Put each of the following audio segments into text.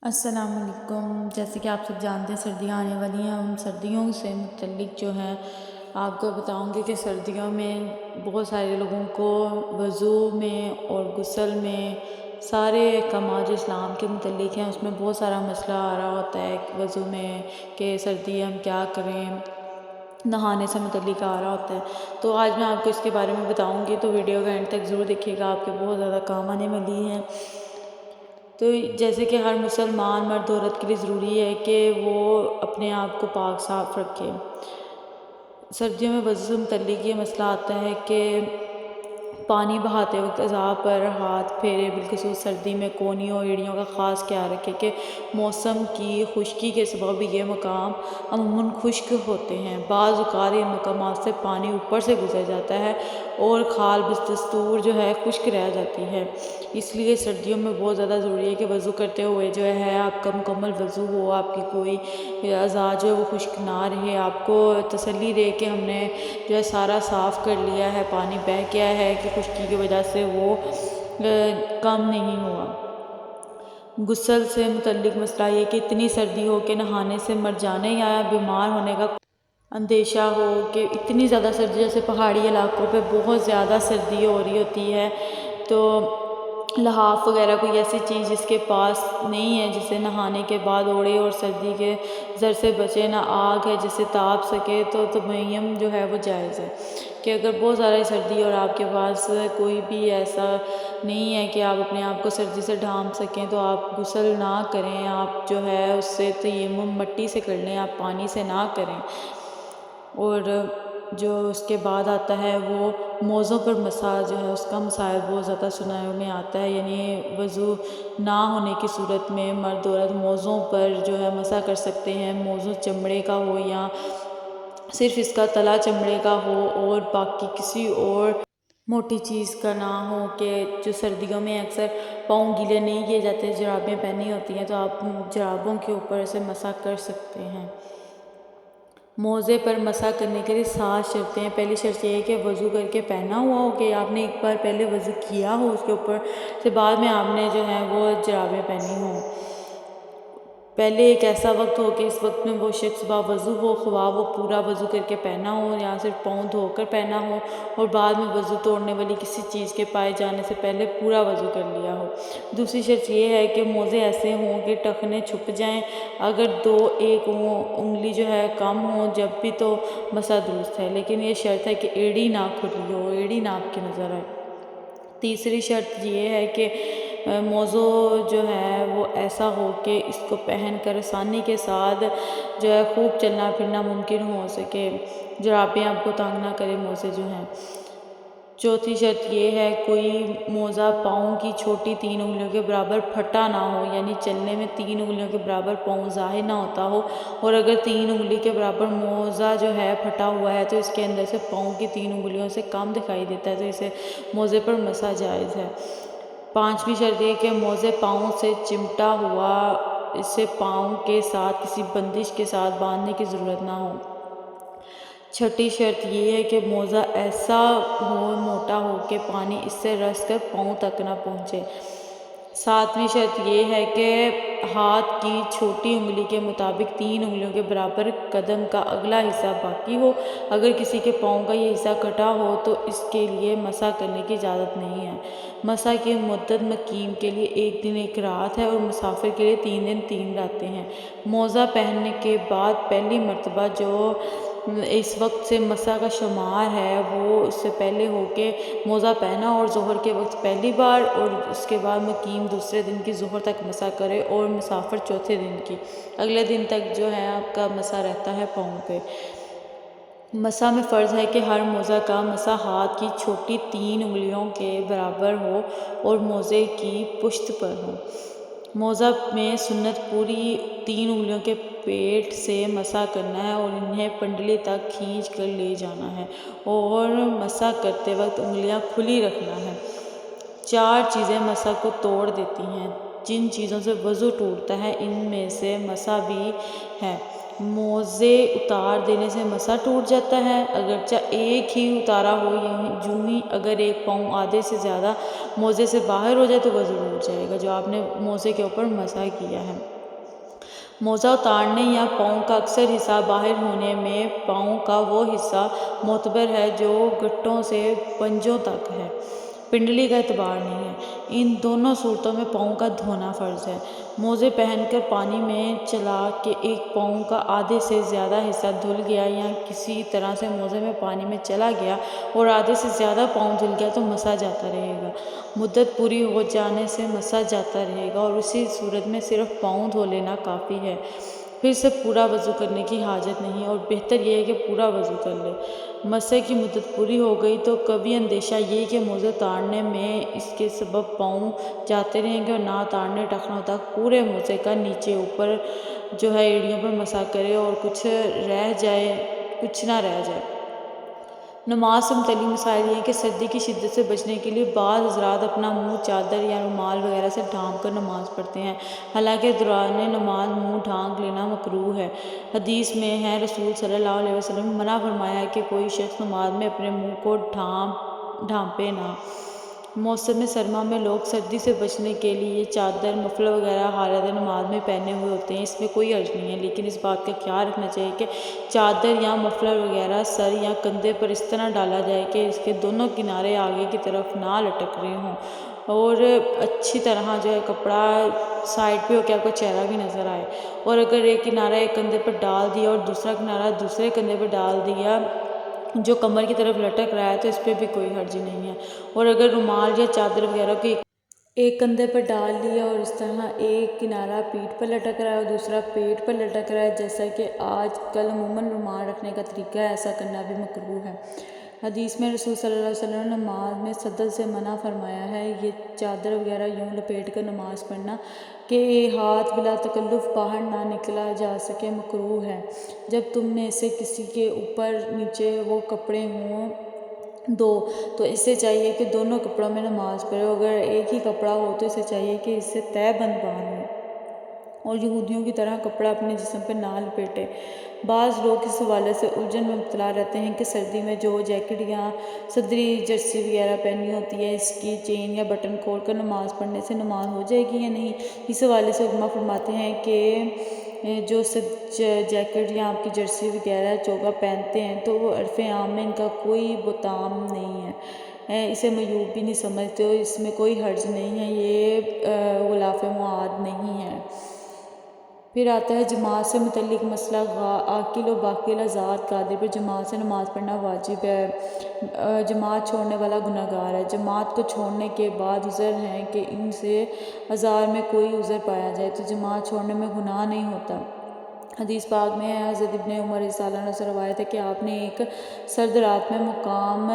السلام علیکم۔ جیسے کہ آپ سب جانتے ہیں سردیاں آنے والی ہیں، ہم سردیوں سے متعلق جو ہے آپ کو بتاؤں گی کہ سردیوں میں بہت سارے لوگوں کو وضو میں اور غسل میں سارے احکامات جو اسلام کے متعلق ہیں اس میں بہت سارا مسئلہ آ رہا ہوتا ہے وضو میں کہ سردی ہم کیا کریں، نہانے سے متعلق آ رہا ہوتا ہے۔ تو آج میں آپ کو اس کے بارے میں بتاؤں گی، تو ویڈیو کا اینڈ تک ضرور دیکھیے گا، آپ کے بہت زیادہ کام آنے والی ہیں۔ تو جیسے کہ ہر مسلمان مرد عورت کے لیے ضروری ہے کہ وہ اپنے آپ کو پاک صاف رکھے۔ سردیوں میں وضو سے متعلق یہ مسئلہ آتا ہے کہ پانی بہاتے وقت اعضاء پر ہاتھ پھیرے، بالخصوص سردی میں کونیوں ایڑیوں کا خاص خیال رکھے کہ موسم کی خشکی کے سبب یہ مقام عموماً خشک ہوتے ہیں۔ بعض اوقات ان مقامات سے پانی اوپر سے گزر جاتا ہے اور کھال بدستور جو ہے خشک رہ جاتی ہے۔ اس لیے سردیوں میں بہت زیادہ ضروری ہے کہ وضو کرتے ہوئے جو ہے آپ کا مکمل وضو ہو، آپ کی کوئی اعضاء جو ہے وہ خشک نہ رہے، آپ کو تسلی رہے کہ ہم نے جو ہے سارا صاف کر لیا ہے، پانی بہہ گیا ہے کہ خشکی کی وجہ سے وہ کم نہیں ہوا۔ غسل سے متعلق مسئلہ یہ کہ اتنی سردی ہو کہ نہانے سے مر جانے یا بیمار ہونے کا اندیشہ ہو، کہ اتنی زیادہ سردی جیسے پہاڑی علاقوں پہ بہت زیادہ سردی ہو رہی ہوتی ہے، تو لحاف وغیرہ کوئی ایسی چیز جس کے پاس نہیں ہے جسے نہانے کے بعد اوڑھے اور سردی کے زر سے بچے، نہ آگ ہے جسے تاپ سکے، تو تیمم جو ہے وہ جائز ہے۔ کہ اگر بہت زیادہ سردی اور آپ کے پاس کوئی بھی ایسا نہیں ہے کہ آپ اپنے آپ کو سردی سے ڈھانپ سکیں، تو آپ غسل نہ کریں، آپ جو ہے اس سے تیمم مٹی سے کر لیں، آپ پانی سے نہ کریں۔ اور جو اس کے بعد آتا ہے وہ موزوں پر مسح جو ہے، اس کا مسائل بہت زیادہ سننے میں آتا ہے، یعنی وضو نہ ہونے کی صورت میں مرد عورت موزوں پر جو ہے مسح کر سکتے ہیں۔ موزوں چمڑے کا ہو یا صرف اس کا تلا چمڑے کا ہو اور باقی کسی اور موٹی چیز کا نہ ہو، کہ جو سردیوں میں اکثر پاؤں گیلے نہیں کیے جاتے، جرابیں پہنی ہوتی ہیں تو آپ جرابوں کے اوپر سے مسح کر سکتے ہیں۔ موزے پر مسح کرنے کے لیے 7 شرطیں ہیں۔ پہلی شرط یہ ہے کہ وضو کر کے پہنا ہوا ہو، کہ آپ نے ایک بار پہلے وضو کیا ہو، اس کے اوپر سے بعد میں آپ نے جو ہے وہ جرابیں پہنی ہوں۔ پہلے ایک ایسا وقت ہو کہ اس وقت میں وہ شخص باوضو ہو، خواہ وہ پورا وضو کر کے پہنا ہو یا صرف پاؤں دھو کر پہنا ہو، اور بعد میں وضو توڑنے والی کسی چیز کے پائے جانے سے پہلے پورا وضو کر لیا ہو۔ دوسری شرط یہ ہے کہ موزے ایسے ہوں کہ ٹخنے چھپ جائیں، اگر 2-1 انگلی جو ہے کم ہو جب بھی تو مسح درست ہے، لیکن یہ شرط ہے کہ ایڑی نہ کھلی ہو، ایڑی نہ آپ کی نظر آئے۔ تیسری شرط یہ ہے کہ موزوں جو ہے وہ ایسا ہو کہ اس کو پہن کر آسانی کے ساتھ جو ہے خوب چلنا پھرنا ممکن ہو سکے، جرابیں آپ کو تنگ نہ کرے موزے جو ہیں۔ چوتھی شرط یہ ہے کوئی موزہ پاؤں کی چھوٹی 3 انگلیوں کے برابر پھٹا نہ ہو، یعنی چلنے میں 3 انگلیوں کے برابر پاؤں ظاہر نہ ہوتا ہو، اور اگر 3 انگلی کے برابر موزہ جو ہے پھٹا ہوا ہے تو اس کے اندر سے پاؤں کی 3 انگلیوں سے کم دکھائی دیتا ہے، تو اسے موزے پر مسح جائز ہے۔ پانچویں شرط یہ کہ موزے پاؤں سے چمٹا ہوا، اسے پاؤں کے ساتھ کسی بندش کے ساتھ باندھنے کی ضرورت نہ ہو۔ چھٹی شرط یہ ہے کہ موزہ ایسا ہو، موٹا ہو کہ پانی اس سے رس کر پاؤں تک نہ پہنچے۔ ساتویں شرط یہ ہے کہ ہاتھ کی چھوٹی انگلی کے مطابق 3 انگلیوں کے برابر قدم کا اگلا حصہ باقی ہو، اگر کسی کے پاؤں کا یہ حصہ کٹا ہو تو اس کے لیے مسح کرنے کی اجازت نہیں ہے۔ مسح کی مدت مقیم کے لیے 1 دن 1 رات ہے اور مسافر کے لیے 3 دن 3 راتیں ہیں۔ موزہ پہننے کے بعد پہلی مرتبہ جو اس وقت سے مسح کا شمار ہے وہ اس سے پہلے ہو کہ موزہ پہنا اور ظہر کے وقت پہلی بار، اور اس کے بعد مقیم دوسرے دن کی ظہر تک مسح کرے، اور مسافر چوتھے دن کی اگلے دن تک جو ہے آپ کا مسح رہتا ہے پاؤں پہ۔ مسح میں فرض ہے کہ ہر موزہ کا مسح ہاتھ کی چھوٹی 3 انگلیوں کے برابر ہو اور موزے کی پشت پر ہو۔ موزہ میں سنت پوری 3 انگلیوں کے پیٹ سے مسح کرنا ہے اور انہیں پنڈلی تک کھینچ کر لے جانا ہے، اور مسح کرتے وقت انگلیاں کھلی رکھنا ہے۔ 4 چیزیں مسح کو توڑ دیتی ہیں۔ جن چیزوں سے وضو ٹوٹتا ہے ان میں سے مسح بھی ہے۔ موزے اتار دینے سے مسح ٹوٹ جاتا ہے، اگرچہ ایک ہی اتارا ہو، یوں ہی اگر ایک پاؤں آدھے سے زیادہ موزے سے باہر ہو جائے تو وضو ٹوٹ جائے گا جو آپ نے موزے کے اوپر مسح کیا ہے۔ موزہ اتارنے یا پاؤں کا اکثر حصہ باہر ہونے میں پاؤں کا وہ حصہ معتبر ہے جو گھٹنوں سے پنجوں تک ہے، پنڈلی کا اعتبار نہیں ہے۔ ان دونوں صورتوں میں پاؤں کا دھونا فرض ہے۔ موزے پہن کر پانی میں چلا کے ایک پاؤں کا آدھے سے زیادہ حصہ دھل گیا یا کسی طرح سے موزے میں پانی میں چلا گیا اور آدھے سے زیادہ پاؤں دھل گیا تو مسح جاتا رہے گا۔ مدت پوری ہو جانے سے مسح جاتا رہے گا اور اسی صورت میں صرف پاؤں دھو لینا کافی ہے، پھر سے پورا وضو کرنے کی حاجت نہیں، اور بہتر یہ ہے کہ پورا وضو کر لے۔ مسح کی مدت پوری ہو گئی تو کبھی اندیشہ یہ کہ موزے اتارنے میں اس کے سبب پاؤں جاتے رہیں گے اور نہ اتارنے ٹخنوں تک پورے موزے کا نیچے اوپر جو ہے ایڑیوں پر مسح کرے اور کچھ نہ رہ جائے۔ نماز سے متعلق مسائل یہ ہیں کہ سردی کی شدت سے بچنے کے لیے بعض حضرات اپنا منہ چادر یا رومال وغیرہ سے ڈھانپ کر نماز پڑھتے ہیں، حالانکہ دوران نماز منہ ڈھانپ لینا مکروہ ہے۔ حدیث میں ہے رسول صلی اللہ علیہ وسلم نے منع فرمایا ہے کہ کوئی شخص نماز میں اپنے منہ کو ڈھانپے نہ۔ موسم سرما میں لوگ سردی سے بچنے کے لیے چادر، مفلر وغیرہ حالت نماز میں پہنے ہوئے ہوتے ہیں، اس میں کوئی حرج نہیں ہے، لیکن اس بات کا خیال رکھنا چاہیے کہ چادر یا مفلر وغیرہ سر یا کندھے پر اس طرح ڈالا جائے کہ اس کے دونوں کنارے آگے کی طرف نہ لٹک رہے ہوں اور اچھی طرح جو ہے کپڑا سائڈ پہ ہو کے آپ کا چہرہ بھی نظر آئے، اور اگر ایک کنارہ ایک کندھے پر ڈال دیا اور دوسرا کنارہ دوسرے کندھے پر ڈال دیا جو کمر کی طرف لٹک رہا ہے تو اس پہ بھی کوئی حرج نہیں ہے، اور اگر رومال یا چادر وغیرہ کو ایک کندھے پر ڈال لیا اور اس طرح ایک کنارہ پیٹھ پر لٹک رہا ہے اور دوسرا پیٹ پر لٹک رہا ہے جیسا کہ آج کل عموماً رومال رکھنے کا طریقہ ہے، ایسا کرنا بھی مکروہ ہے۔ حدیث میں رسول صلی اللہ علیہ وسلم نے نماز میں صدر سے منع فرمایا ہے، یہ چادر وغیرہ یوں لپیٹ کر نماز پڑھنا کہ ہاتھ بلا تکلف باہر نہ نکلا جا سکے مکروہ ہے۔ جب تم میں سے کسی کے اوپر نیچے وہ کپڑے ہوں دو تو اسے چاہیے کہ دونوں کپڑوں میں نماز پڑھے، اگر ایک ہی کپڑا ہو تو اسے چاہیے کہ اسے تہہ بند باندھے اور یہودیوں کی طرح کپڑا اپنے جسم پہ نہ لپیٹے۔ بعض لوگ اس حوالے سے الجھن میں مبتلا رہتے ہیں کہ سردی میں جو جیکٹ یا صدری جرسی وغیرہ پہنی ہوتی ہے اس کی چین یا بٹن کھول کر نماز پڑھنے سے نماز ہو جائے گی یا نہیں۔ اس حوالے سے علماء فرماتے ہیں کہ جو جیکٹ یا آپ کی جرسی وغیرہ چوگا پہنتے ہیں تو وہ عرف عام میں ان کا کوئی بہتان نہیں ہے، اسے معیوب بھی نہیں سمجھتے اور اس میں کوئی حرج نہیں ہے، یہ غلاف معاد نہیں ہے۔ پھر آتا ہے جماعت سے متعلق مسئلہ، عاقل و باقی ذات قادر پر جماعت سے نماز پڑھنا واجب ہے، جماعت چھوڑنے والا گناہ گار ہے۔ جماعت کو چھوڑنے کے بعد عذر ہے کہ ان سے اعذار میں کوئی عذر پایا جائے تو جماعت چھوڑنے میں گناہ نہیں ہوتا۔ حدیث پاک میں ہے، حضرت ابن عمر رضی اللہ عنہ سے روایت ہے کہ آپ نے ایک سرد رات میں مقام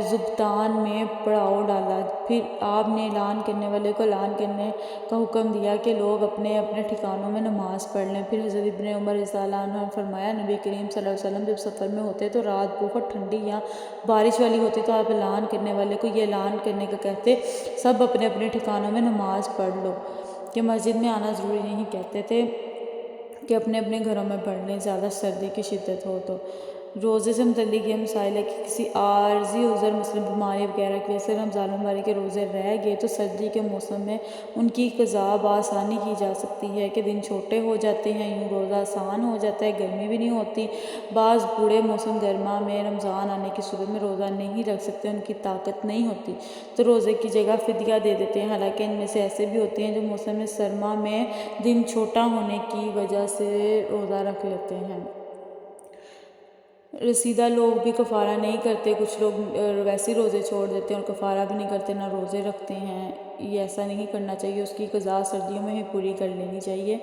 زبتان میں پڑاؤ ڈالا، پھر آپ نے اعلان کرنے والے کو اعلان کرنے کا حکم دیا کہ لوگ اپنے اپنے ٹھکانوں میں نماز پڑھ لیں۔ پھر حضرت ابن عمر رضی اللہ عنہ نے فرمایا، نبی کریم صلی اللہ علیہ وسلم جب سفر میں ہوتے تو رات بہت ٹھنڈی یا بارش والی ہوتی تو آپ اعلان کرنے والے کو یہ اعلان کرنے کا کہتے، سب اپنے اپنے ٹھکانوں میں نماز پڑھ لو، کہ مسجد میں آنا ضروری نہیں، کہتے تھے کہ اپنے اپنے گھروں میں پڑھ لیں زیادہ سردی کی شدت ہو تو۔ روزے سے متعلق یہ مسائل ہے کہ کسی عارضی عذر مثلا بیماری وغیرہ کی وجہ سے رمضان المبارک کے روزے رہ گئے تو سردی کے موسم میں ان کی قضا بآسانی کی جا سکتی ہے کہ دن چھوٹے ہو جاتے ہیں، یوں روزہ آسان ہو جاتا ہے، گرمی بھی نہیں ہوتی۔ بعض بوڑھے موسم گرما میں رمضان آنے کی صورت میں روزہ نہیں رکھ سکتے، ان کی طاقت نہیں ہوتی تو روزے کی جگہ فدیہ دے دیتے ہیں، حالانکہ ان میں سے ایسے بھی ہوتے ہیں جو موسم سرما میں دن چھوٹا ہونے کی وجہ سے روزہ رکھ لیتے ہیں۔ رسیدہ لوگ بھی کفارہ نہیں کرتے، کچھ لوگ ویسے روزے چھوڑ دیتے ہیں اور کفارہ بھی نہیں کرتے، نہ روزے رکھتے ہیں، یہ ایسا نہیں کرنا چاہیے، اس کی قضا سردیوں میں ہی پوری کر لینی چاہیے۔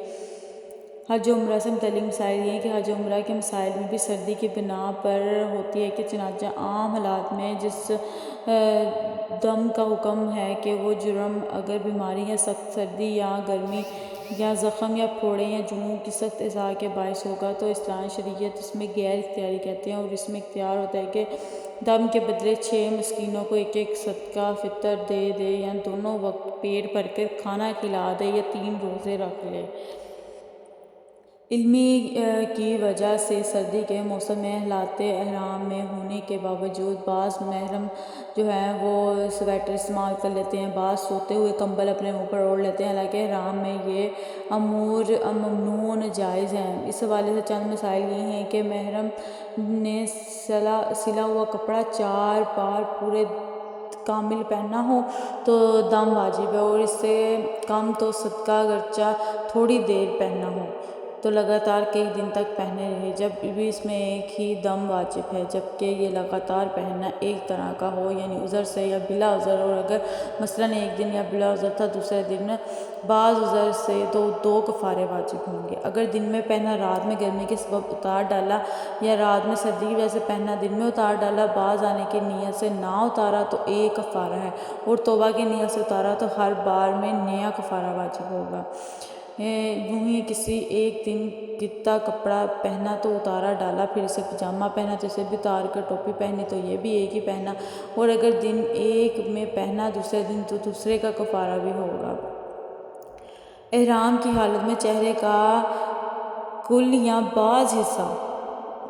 حج و عمرہ سے متعلق مسائل یہ ہے کہ حج و عمرہ کے مسائل میں بھی سردی کی بنا پر ہوتی ہے کہ چنانچہ عام حالات میں جس دم کا حکم ہے کہ وہ جرم اگر بیماری یا سخت سردی یا گرمی یا زخم یا پھوڑے یا جوؤں کی سخت اذا کے باعث ہوگا تو اصلاح شریعت اس میں غیر اختیاری کہتے ہیں، اور اس میں اختیار ہوتا ہے کہ دم کے بدلے 6 مسکینوں کو ایک ایک صدقہ فطر دے دے، یا دونوں وقت پیٹ بھر کر کھانا کھلا دے، یا 3 روزے رکھ لے۔ علمی کی وجہ سے سردی کے موسم میں حالت احرام میں ہونے کے باوجود بعض محرم جو ہیں وہ سویٹر استعمال کر لیتے ہیں، بعض سوتے ہوئے کمبل اپنے منہ پر اوڑھ لیتے ہیں، حالانکہ احرام میں یہ امور ممنوع جائز ہیں۔ اس حوالے سے چند مسائل یہ ہیں کہ محرم نے سلا ہوا کپڑا 4 بار پورے کامل پہننا ہو تو دم واجب ہے، اور اس سے کم تو صدقہ اگرچہ تھوڑی دیر پہننا ہو تو لگاتار کئی دن تک پہنے رہے، جب بھی اس میں ایک ہی دم واجب ہے، جبکہ یہ لگاتار پہننا ایک طرح کا ہو، یعنی عذر سے یا بلا عذر، اور اگر مثلاً ایک دن یا بلا عذر تھا دوسرے دن بعض عذر سے تو 2 کفارے واجب ہوں گے۔ اگر دن میں پہنا رات میں گرمی کے سبب اتار ڈالا، یا رات میں سردی کی وجہ سے پہنا دن میں اتار ڈالا، باز آنے کی نیت سے نہ اتارا تو 1 کفارہ ہے، اور توبہ کی نیت سے اتارا تو ہر بار میں نیا کفارہ واجب ہوگا۔ یوں ہی کسی ایک دن گتا کپڑا پہنا تو اتارا ڈالا، پھر اسے پجامہ پہنا تو اسے بھی اتار کر، ٹوپی پہنی تو یہ بھی ایک ہی پہنا، اور اگر دن ایک میں پہنا دوسرے دن تو دوسرے کا کفارہ بھی ہوگا۔ احرام کی حالت میں چہرے کا کل یا بعض حصہ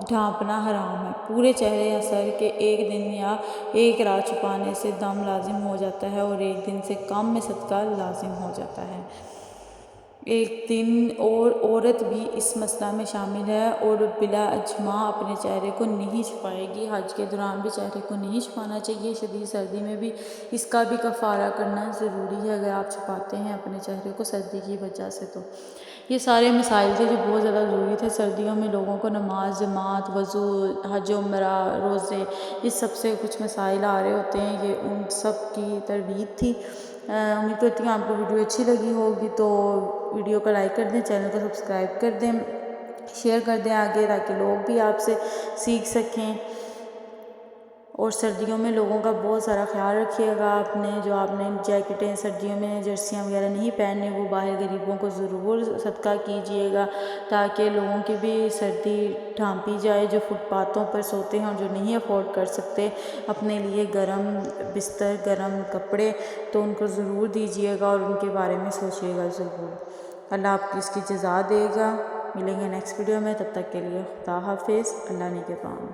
ڈھانپنا حرام ہے۔ پورے چہرے یا سر کے ایک دن یا ایک رات چھپانے سے دم لازم ہو جاتا ہے، اور ایک دن سے کم میں صدقہ لازم ہو جاتا ہے۔ ایک دن اور عورت بھی اس مسئلہ میں شامل ہے، اور بلا اجماع اپنے چہرے کو نہیں چھپائے گی۔ حج کے دوران بھی چہرے کو نہیں چھپانا چاہیے، شدید سردی میں بھی اس کا بھی کفارہ کرنا ضروری ہے اگر آپ چھپاتے ہیں اپنے چہرے کو سردی کی وجہ سے۔ تو یہ سارے مسائل تھے جو بہت زیادہ ضروری تھے۔ سردیوں میں لوگوں کو نماز، جماعت، وضو، حج و عمرہ، روزے، اس سب سے کچھ مسائل آ رہے ہوتے ہیں، یہ ان سب کی تربیت تھی۔ امید کرتی ہوں آپ کو ویڈیو اچھی لگی ہوگی، تو ویڈیو کو لائک کر دیں، چینل کو سبسکرائب کر دیں، شیئر کر دیں آگے تاکہ لوگ بھی آپ سے سیکھ سکیں، اور سردیوں میں لوگوں کا بہت سارا خیال رکھیے گا۔ جو آپ نے جیکٹیں سردیوں میں جرسیاں وغیرہ نہیں پہننے، وہ باہر غریبوں کو ضرور صدقہ کیجیے گا تاکہ لوگوں کی بھی سردی ڈھانپی جائے، جو فٹ پاتھوں پر سوتے ہیں اور جو نہیں افورڈ کر سکتے اپنے لیے گرم بستر، گرم کپڑے، تو ان کو ضرور دیجیے گا اور ان کے بارے میں سوچیے گا ضرور۔ اللہ آپ کی اس کی جزا دے گا۔ ملیں گے نیکسٹ ویڈیو میں، تب تک کے لیے خدا حافظ، اللہ نگہبان۔